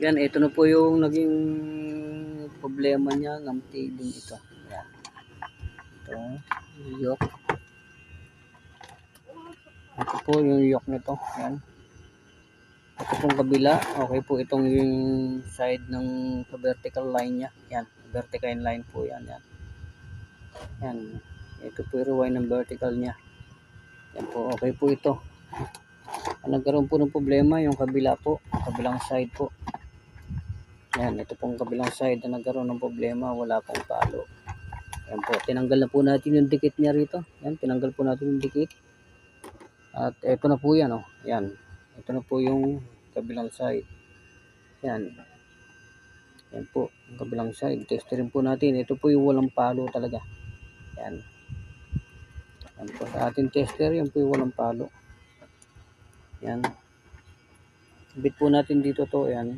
Yan, ito na po yung naging problema niya ng feeding ito. Yan. Ito, yoke. Ito po yung yoke nito. Yan. Ito pong kabila, okay po itong yung side ng vertical line niya. Yan, vertical line po yan. Yan. Yan. Ito po yung rewind ng vertical niya. Yan po, okay po ito. Nagkaroon po ng problema yung kabila po, kabilang side po. Yan, ito pong kabilang side na nagkaroon ng problema, wala pong palo. Yan po, tinanggal na po natin yung dikit niya rito. Yan, tinanggal po natin yung dikit. At ito na po yan, oh. Yan, ito na po yung kabilang side. Yan. Yan po, yung kabilang side. Testerin po natin. Ito po yung walang palo talaga. Yan. Yan po, sa ating tester, yan po yung walang palo. Yan. Bit po natin dito to, yan.